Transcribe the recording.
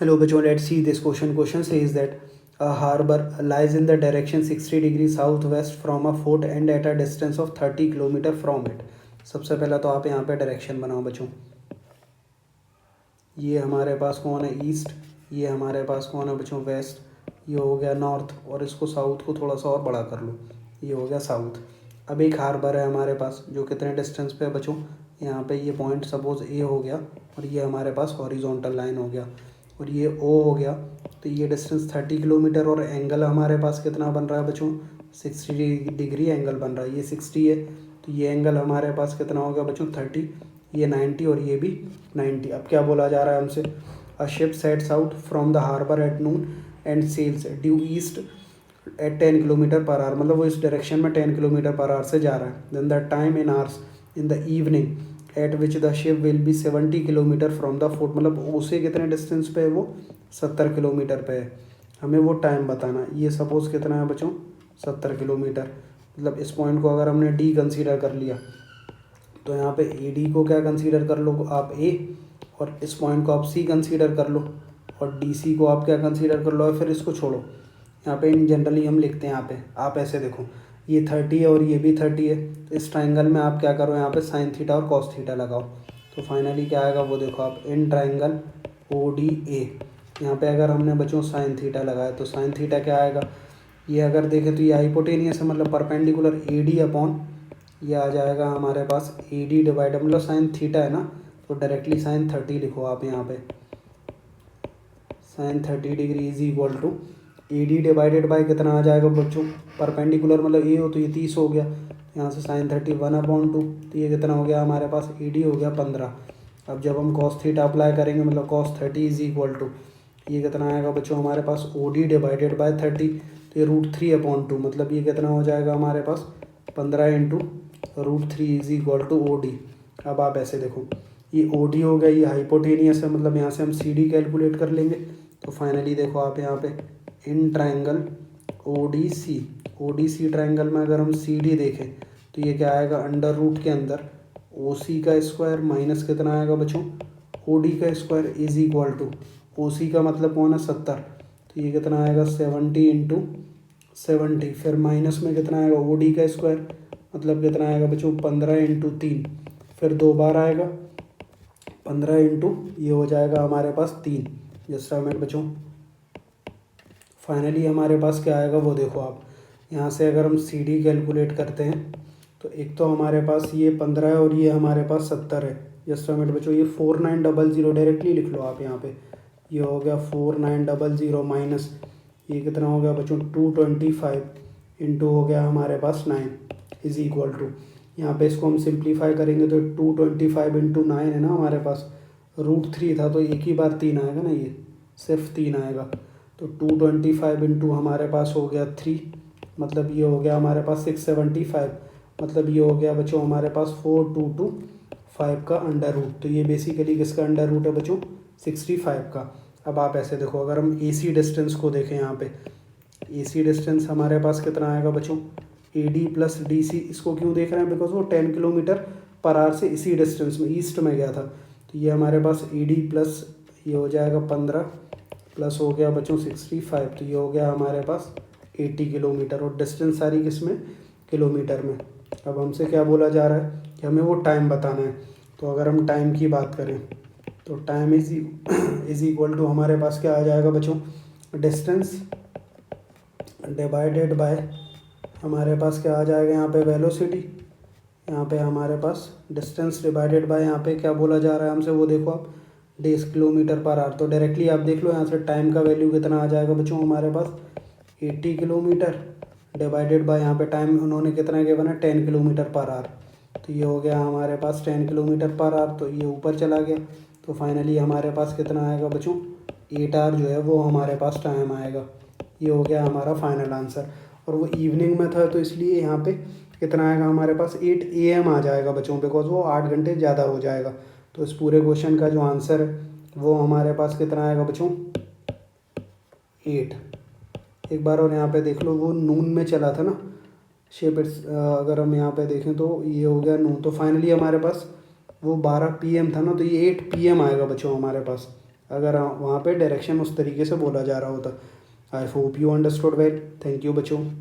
Hello, bachon. Let's see this question. Question says that a harbor lies in the direction 60 degrees southwest from a fort and at a distance of 30 kilometre from it. सबसे पहला तो आप यहाँ पे direction बनाओ बच्चों। ये हमारे पास कौन है, ईस्ट। ये हमारे पास कौन है बच्चों, वेस्ट। ये हो गया नॉर्थ, और इसको साउथ को थोड़ा सा और बड़ा कर लो, ये हो गया साउथ। अब एक हार्बर है हमारे पास जो कितने डिस्टेंस पे है बच्चों, यहाँ पे ये पॉइंट सपोज ए हो गया, और ये हमारे पास हॉरिजॉन्टल लाइन हो गया, और ये ओ हो गया। तो ये डिस्टेंस 30 किलोमीटर, और एंगल हमारे पास कितना बन रहा है बच्चों, 60 डिग्री एंगल बन रहा है। ये 60 है, तो ये एंगल हमारे पास कितना होगा बच्चों, 30। ये 90 और ये भी 90। अब क्या बोला जा रहा है हमसे, a ship sets out from the harbour at noon and sails due east at 10 kilometre per hour, मतलब वो इस डायरेक्शन में 10 किलोमीटर पर आवर से जा रहा है। Then the time in hours in the evening at which the ship will be 70 kilometre from the fort, मतलब उसे कितने डिस्टेंस पे है, वो 70 किलोमीटर पे है। हमें वो टाइम बताना। ये सपोज कितना है बच्चों, 70 किलोमीटर। मतलब इस पॉइंट को अगर हमने डी कंसीडर कर लिया, तो यहाँ पे ए डी को क्या कंसीडर कर लो आप, ए, और इस पॉइंट को आप सी कंसीडर कर लो, और डी सी को आप क्या कंसीडर कर लो, और फिर इसको छोड़ो। यहाँ पे इन जनरली हम लिखते हैं, यहाँ पे आप ऐसे देखो, ये 30 है और ये भी 30 है, तो इस ट्राइंगल में आप क्या करो, यहाँ पे साइन थीटा और कॉस थीटा लगाओ। तो फाइनली क्या आएगा वो देखो आप, इन ट्राइंगल ओ डी ए। यहाँ पे अगर हमने बच्चों साइन थीटा लगाया, तो साइन थीटा क्या आएगा, ये अगर देखें तो ये हाइपोटेनियस है, मतलब परपेंडिकुलर ए डी अपॉन, ये आ जाएगा हमारे पास ए डी डिवाइड, मतलब साइन थीटा है ना, तो डायरेक्टली साइन 30 लिखो आप यहाँ पे। Sine 30 degree is equal to A D divided by कितना आ जाएगा बच्चों, परपेंडिकुलर मतलब ए हो तो ये 30 हो गया, यहाँ से साइन 30 1/2, तो ये कितना हो गया हमारे पास, ए डी हो गया 15। अब जब हम कॉस थीटा अप्लाई करेंगे, मतलब कॉस 30 इज इक्वल टू, ये कितना आएगा बच्चों हमारे पास, ओ डी डिवाइडेड बाई 30, तो ये √3/2, मतलब ये कितना हो जाएगा हमारे पास, 15 into √3 is equal to O D. अब आप ऐसे देखो, ये ओ डी हो गया, ये हाइपोटेनियस है, मतलब यहाँ से हम सी डी कैलकुलेट कर लेंगे। तो फाइनली देखो आप यहाँ पे in triangle O D C triangle में अगर हम सी डी देखें, तो ये क्या आएगा, अंडर रूट के अंदर ओ सी का स्क्वायर माइनस कितना आएगा बच्चों, ओ डी का स्क्वायर इज इक्वल टू, ओ सी का मतलब कौन है 70, तो ये कितना आएगा 70 इंटू 70, फिर माइनस में कितना आएगा ओ डी का स्क्वायर, मतलब कितना आएगा बच्चों 15 इंटू 3, फिर 2 बार आएगा 15 इंटू, ये हो जाएगा हमारे पास 3। जस्ट अ मिनट बच्चों, फाइनली हमारे पास क्या आएगा वो देखो आप, यहाँ से अगर हम सी डी कैलकुलेट करते हैं, तो एक तो हमारे पास ये 15 है और ये हमारे पास 70 है। जस्ट अ मिनट बच्चों, ये 4900 डायरेक्टली लिख लो आप यहाँ पे, ये हो गया 4900 माइनस ये कितना हो गया बच्चों 225 इंटू हो गया हमारे पास 9 इज इक्वल टू, यहाँ पे इसको हम सिंप्लीफाई करेंगे तो 225 इंटू 9 है ना हमारे पास, √3 था तो एक ही बार 3 आएगा ना, ये सिर्फ 3 आएगा। तो 225 इंटू हमारे पास हो गया 3, मतलब ये हो गया हमारे पास 675, मतलब ये हो गया बच्चों हमारे पास 4225 का अंडर रूट। तो ये बेसिकली किसका अंडर रूट है बच्चों, 65 का। अब आप ऐसे देखो, अगर हम ए सी डिस्टेंस को देखें, यहाँ पे ए सी डिस्टेंस हमारे पास कितना आएगा बच्चों, A D plus D C. इसको क्यों देख रहे हैं, बिकॉज वो 10 किलोमीटर पर आवर से इसी डिस्टेंस में ईस्ट में गया था। तो ये हमारे पास ए डी प्लस ये हो जाएगा 15 प्लस हो गया बच्चों 65, तो ये हो गया हमारे पास 80 किलोमीटर, और डिस्टेंस सारी किस में, किलोमीटर में। अब हमसे क्या बोला जा रहा है कि हमें वो टाइम बताना है। तो अगर हम टाइम की बात करें, तो टाइम इज इक्वल टू हमारे पास क्या आ जाएगा बच्चों, डिस्टेंस डिवाइडेड बाय हमारे पास क्या आ जाएगा यहाँ पे, वेलोसिटी। यहाँ पे हमारे पास डिस्टेंस डिवाइडेड बाय यहाँ पे क्या बोला जा रहा है हमसे वो देखो आप, 10 किलोमीटर पर आवर। तो डायरेक्टली आप देख लो यहाँ से टाइम का वैल्यू कितना आ जाएगा बच्चों हमारे पास, 80 किलोमीटर डिवाइडेड बाय यहाँ पे टाइम उन्होंने कितना गिवन है, 10 किलोमीटर पर आवर। तो ये हो गया हमारे पास 10 किलोमीटर पर आवर, तो ये ऊपर चला गया। तो फाइनली हमारे पास कितना आएगा बच्चों, 8 आवर जो है वो हमारे पास टाइम आएगा। ये हो गया हमारा फाइनल आंसर। और वो इवनिंग में था तो इसलिए यहाँ पे कितना आएगा हमारे पास, 8 AM आ जाएगा बच्चों, बिकॉज वो 8 घंटे ज़्यादा हो जाएगा। तो इस पूरे क्वेश्चन का जो आंसर है वो हमारे पास कितना आएगा बच्चों, 8। एक बार और यहाँ पे देख लो, वो नून में चला था ना शेप, अगर हम यहाँ पे देखें तो ये हो गया नून। तो फाइनली हमारे पास वो 12 PM था ना, तो ये 8 PM आएगा बच्चों हमारे पास। अगर वहाँ पे डायरेक्शन उस तरीके से बोला जा रहा होता। I hope you understood well. Thank you बच्चों।